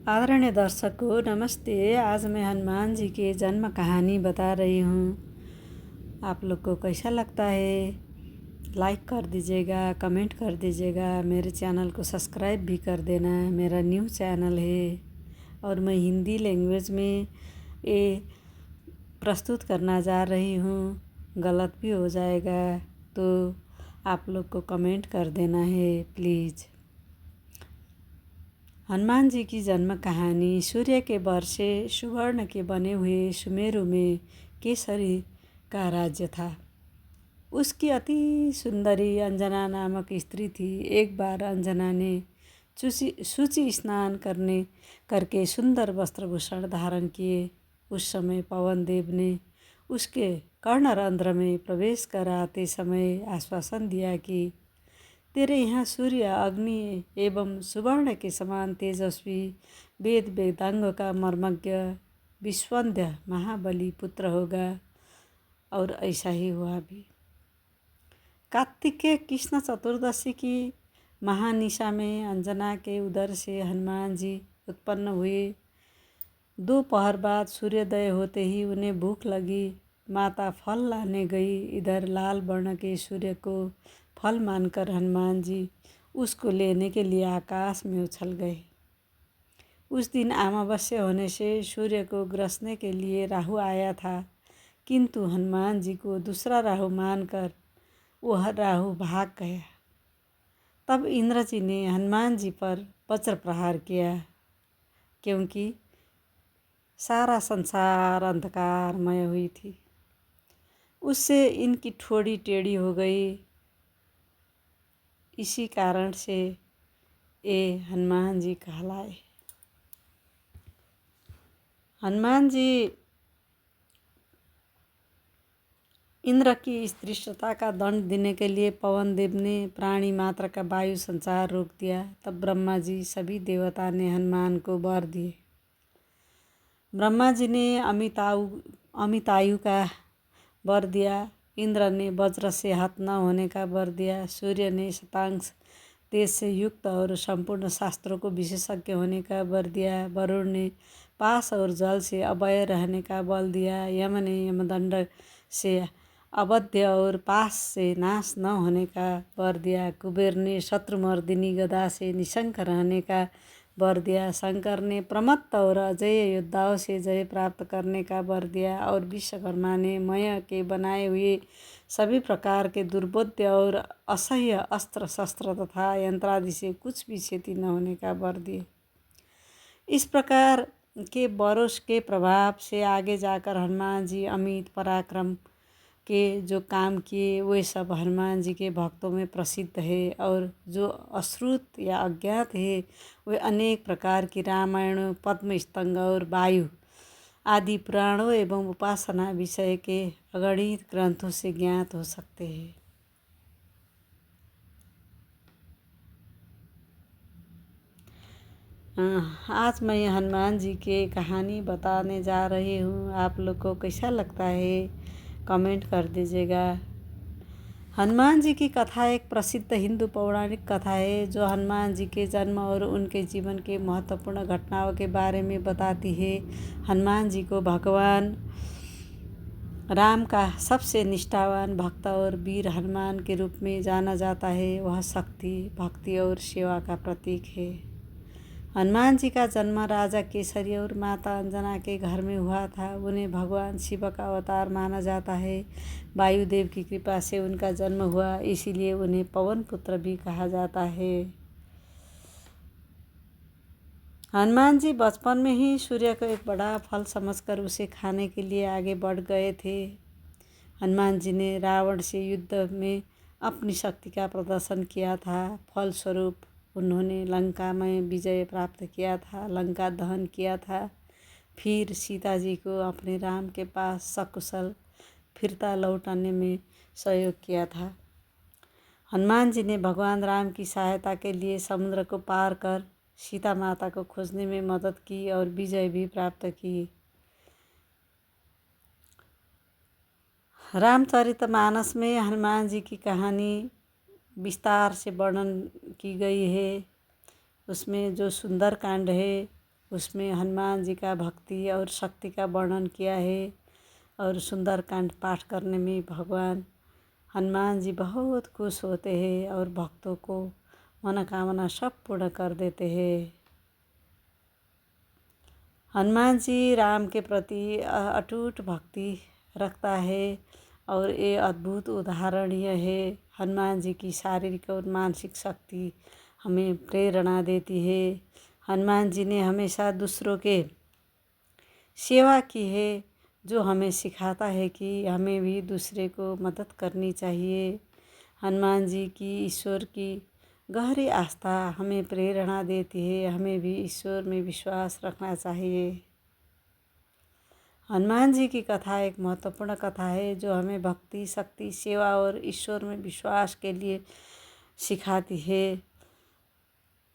आदरणीय दर्शकों नमस्ते। आज मैं हनुमान जी के जन्म कहानी बता रही हूँ। आप लोग को कैसा लगता है लाइक कर दीजिएगा, कमेंट कर दीजिएगा, मेरे चैनल को सब्सक्राइब भी कर देना। मेरा न्यू चैनल है और मैं हिंदी लैंग्वेज में ये प्रस्तुत करना जा रही हूँ। गलत भी हो जाएगा तो आप लोग को कमेंट कर देना है प्लीज़। हनुमान जी की जन्म कहानी। सूर्य के वर्षे सुवर्ण के बने हुए सुमेरु में केसरी का राज्य था। उसकी अति सुंदरी अंजना नामक स्त्री थी। एक बार अंजना ने शुचि स्नान करके सुंदर वस्त्रभूषण धारण किए। उस समय पवन देव ने उसके कर्णरंध्र में प्रवेश कराते समय आश्वासन दिया कि तेरे यहाँ सूर्य, अग्नि एवं सुवर्ण के समान तेजस्वी वेद वेदांगों का मर्मज्ञ विश्वंध्य महाबली पुत्र होगा। और ऐसा ही हुआ भी। कार्तिक के कृष्ण चतुर्दशी की महानिशा में अंजना के उदर से हनुमान जी उत्पन्न हुए। दोपहर बाद सूर्योदय होते ही उन्हें भूख लगी। माता फल लाने गई। इधर लाल वर्ण के सूर्य को फल मानकर हनुमान जी उसको लेने के लिए आकाश में उछल गए। उस दिन अमावस्या होने से सूर्य को ग्रसने के लिए राहु आया था, किंतु हनुमान जी को दूसरा राहु मानकर वह राहु भाग गया। तब इंद्र जी ने हनुमान जी पर वज्र प्रहार किया, क्योंकि सारा संसार अंधकारमय हुई थी। उससे इनकी ठोड़ी टेढ़ी हो गई। इसी कारण से ये हनुमान जी कहलाए। हनुमान जी इंद्र की इस धृष्टता का दंड देने के लिए पवन देव ने प्राणी मात्र का वायु संचार रोक दिया। तब ब्रह्मा जी सभी देवता ने हनुमान को वर दिए। ब्रह्मा जी ने अमितायु का वर दिया। इंद्र ने वज्र से हत न होने का वर दिया। सूर्य ने शतांश तेज से युक्त और संपूर्ण शास्त्रों को विशेषज्ञ होने का वर दिया। वरुण ने पास और जल से अभय रहने का बल दिया। यम ने यमदंड से अवध्य और पास से नाश न होने का वर दिया। कुबेर ने शत्रुमर्दिनी गदा से निशंक रहने का वर दिया। शंकर ने प्रमत्त और अजय योद्धाओं से जय प्राप्त करने का वर दिया। और विश्वकर्मा ने मय के बनाए हुए सभी प्रकार के दुर्बोध्य और असह्य अस्त्र शस्त्र तथा यंत्रादि से कुछ भी क्षति न होने का वर दिए। इस प्रकार के वरों के प्रभाव से आगे जाकर हनुमान जी अमित पराक्रम के जो काम किए वे सब हनुमान जी के भक्तों में प्रसिद्ध है। और जो अश्रुत या अज्ञात है वे अनेक प्रकार की रामायण, पद्मस्तंग और वायु आदि पुराणों एवं उपासना विषय के अगणित ग्रंथों से ज्ञात हो सकते हैं। आज मैं हनुमान जी के कहानी बताने जा रही हूँ। आप लोग को कैसा लगता है कमेंट कर दीजिएगा। हनुमान जी की कथा एक प्रसिद्ध हिंदू पौराणिक कथा है जो हनुमान जी के जन्म और उनके जीवन के महत्वपूर्ण घटनाओं के बारे में बताती है। हनुमान जी को भगवान राम का सबसे निष्ठावान भक्त और वीर हनुमान के रूप में जाना जाता है। वह शक्ति, भक्ति और सेवा का प्रतीक है। हनुमान जी का जन्म राजा केसरी और माता अंजना के घर में हुआ था। उन्हें भगवान शिव का अवतार माना जाता है। वायुदेव की कृपा से उनका जन्म हुआ, इसीलिए उन्हें पवन पुत्र भी कहा जाता है। हनुमान जी बचपन में ही सूर्य को एक बड़ा फल समझकर उसे खाने के लिए आगे बढ़ गए थे। हनुमान जी ने रावण से युद्ध में अपनी शक्ति का प्रदर्शन किया था। फलस्वरूप उन्होंने लंका में विजय प्राप्त किया था, लंका दहन किया था। फिर सीता जी को अपने राम के पास सकुशल फिरता लौटाने में सहयोग किया था। हनुमान जी ने भगवान राम की सहायता के लिए समुद्र को पार कर सीता माता को खोजने में मदद की और विजय भी प्राप्त की। रामचरितमानस में हनुमान जी की कहानी विस्तार से वर्णन की गई है। उसमें जो सुंदर कांड है उसमें हनुमान जी का भक्ति और शक्ति का वर्णन किया है। और सुंदरकांड पाठ करने में भगवान हनुमान जी बहुत खुश होते हैं और भक्तों को मनोकामना सब पूर्ण कर देते हैं। हनुमान जी राम के प्रति अटूट भक्ति रखता है और ये अद्भुत उदाहरणीय है। हनुमान जी की शारीरिक और मानसिक शक्ति हमें प्रेरणा देती है। हनुमान जी ने हमेशा दूसरों के सेवा की है, जो हमें सिखाता है कि हमें भी दूसरे को मदद करनी चाहिए। हनुमान जी की ईश्वर की गहरी आस्था हमें प्रेरणा देती है। हमें भी ईश्वर में विश्वास रखना चाहिए। हनुमान जी की कथा एक महत्वपूर्ण कथा है जो हमें भक्ति, शक्ति, सेवा और ईश्वर में विश्वास के लिए सिखाती है।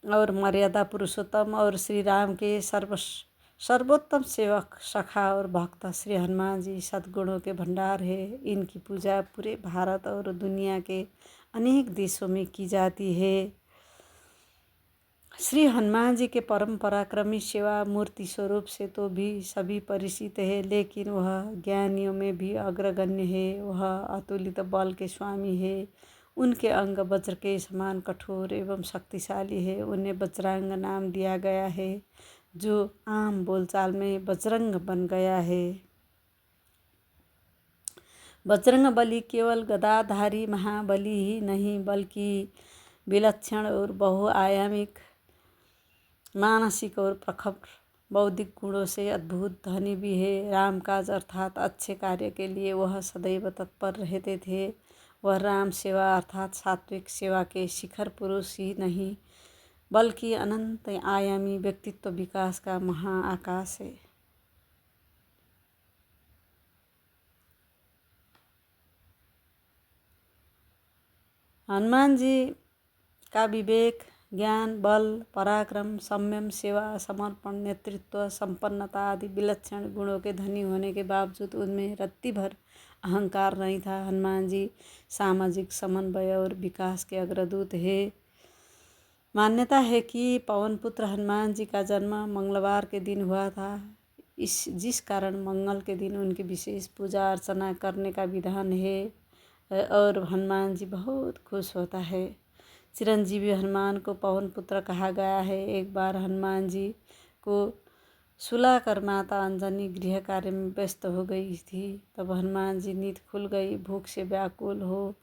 और मर्यादा पुरुषोत्तम और श्री राम के सर्वोत्तम सेवक, सखा और भक्त श्री हनुमान जी सद्गुणों के भंडार है। इनकी पूजा पूरे भारत और दुनिया के अनेक देशों में की जाती है। श्री हनुमान जी के परम पराक्रमी सेवा मूर्ति स्वरूप से तो भी सभी परिचित है, लेकिन वह ज्ञानियों में भी अग्रगण्य है। वह अतुलित बल के स्वामी है। उनके अंग वज्र के समान कठोर एवं शक्तिशाली है। उन्हें वज्रांग नाम दिया गया है, जो आम बोलचाल में बजरंग बन गया है। बजरंग बली केवल गदाधारी महाबली ही नहीं, बल्कि विलक्षण और बहुआयामिक मानसिक और प्रखर बौद्धिक गुणों से अद्भुत धनी भी है। रामकाज अर्थात अच्छे कार्य के लिए वह सदैव तत्पर रहते थे। वह राम सेवा अर्थात सात्विक सेवा के शिखर पुरुष ही नहीं, बल्कि अनंत आयामी व्यक्तित्व विकास का महाआकाश है। हनुमान जी का विवेक, ज्ञान, बल, पराक्रम, संयम, सेवा, समर्पण, नेतृत्व, संपन्नता आदि विलक्षण गुणों के धनी होने के बावजूद उनमें रत्ती भर अहंकार नहीं था। हनुमान जी सामाजिक समन्वय और विकास के अग्रदूत है। मान्यता है कि पवन पुत्र हनुमान जी का जन्म मंगलवार के दिन हुआ था, जिस कारण मंगल के दिन उनकी विशेष पूजा अर्चना करने का विधान है और हनुमान जी बहुत खुश होता है। चिरंजीवी हनुमान को पवन पुत्र कहा गया है। एक बार हनुमान जी को सुलाकर माता अंजनी गृह कार्य में व्यस्त हो गई थी। तब हनुमान जी नींद खुल गई। भूख से व्याकुल हो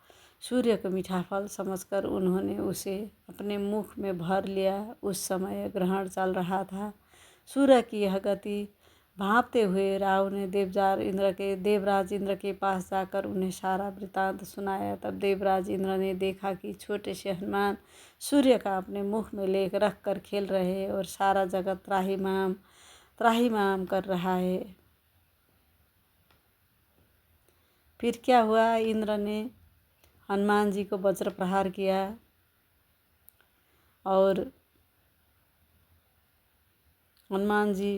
सूर्य को मीठा फल समझकर उन्होंने उसे अपने मुख में भर लिया। उस समय ग्रहण चल रहा था। सूर्य की यह गति भांपते हुए राव ने देवराज इंद्र के पास जाकर उन्हें सारा वृतांत सुनाया। तब देवराज इंद्र ने देखा कि छोटे से हनुमान सूर्य का अपने मुख में लेख रख कर खेल रहे हैं और सारा जगत त्राहिमाम कर रहा है। फिर क्या हुआ? इंद्र ने हनुमान जी को वज्र प्रहार किया और हनुमान जी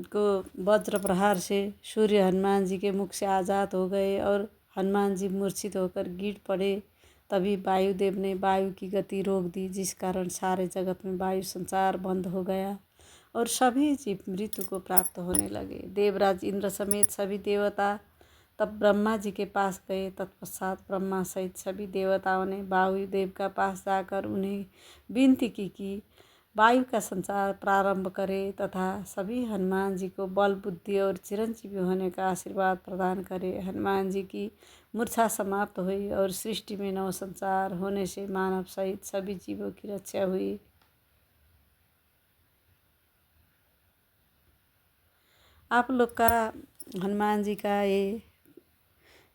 को वज्र प्रहार से सूर्य हनुमान जी के मुख से आज़ाद हो गए और हनुमान जी मूर्छित होकर गिर पड़े। तभी वायुदेव ने वायु की गति रोक दी, जिस कारण सारे जगत में वायु संचार बंद हो गया और सभी जीव मृत्यु को प्राप्त होने लगे। देवराज इंद्र समेत सभी देवता तब ब्रह्मा जी के पास गए। तत्पश्चात ब्रह्मा सहित सभी देवताओं ने वायुदेव का पास जाकर उन्हें विनती की कि वायु का संचार प्रारंभ करे तथा सभी हनुमान जी को बल, बुद्धि और चिरंजीवी होने का आशीर्वाद प्रदान करे। हनुमान जी की मूर्छा समाप्त हुई और सृष्टि में नव संचार होने से मानव सहित सभी जीवों की रक्षा हुई। आप लोग का हनुमान जी का ये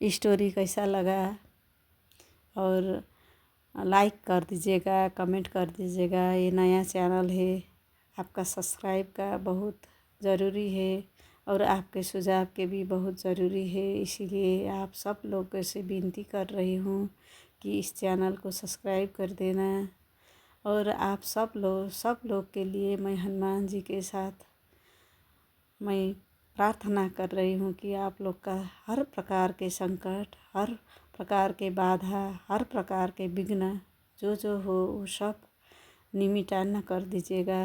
स्टोरी कैसा लगा? और लाइक कर दीजिएगा, कमेंट कर दीजिएगा। ये नया चैनल है, आपका सब्सक्राइब का बहुत ज़रूरी है और आपके सुझाव के भी बहुत ज़रूरी है। इसीलिए आप सब लोगों से विनती कर रही हूँ कि इस चैनल को सब्सक्राइब कर देना। और आप सब लोग के लिए मैं हनुमान जी के साथ मैं प्रार्थना कर रही हूँ कि आप लोग का हर प्रकार के संकट, हर प्रकार के बाधा, हर प्रकार के विघ्न जो हो वो सब निमिटान कर दीजिएगा।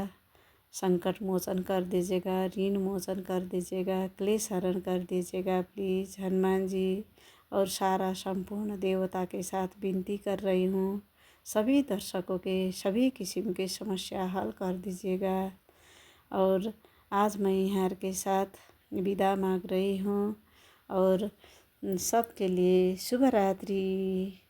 संकट मोचन कर दीजिएगा, ऋण मोचन कर दीजिएगा, क्लेश हरण कर दीजिएगा प्लीज़ हनुमान जी। और सारा संपूर्ण देवता के साथ विनती कर रही हूँ, सभी दर्शकों के सभी किस्म के समस्या हल कर दीजिएगा। और आज मैं यहाँ के साथ विदा मांग रही हूँ और सबके लिए शुभ रात्रि।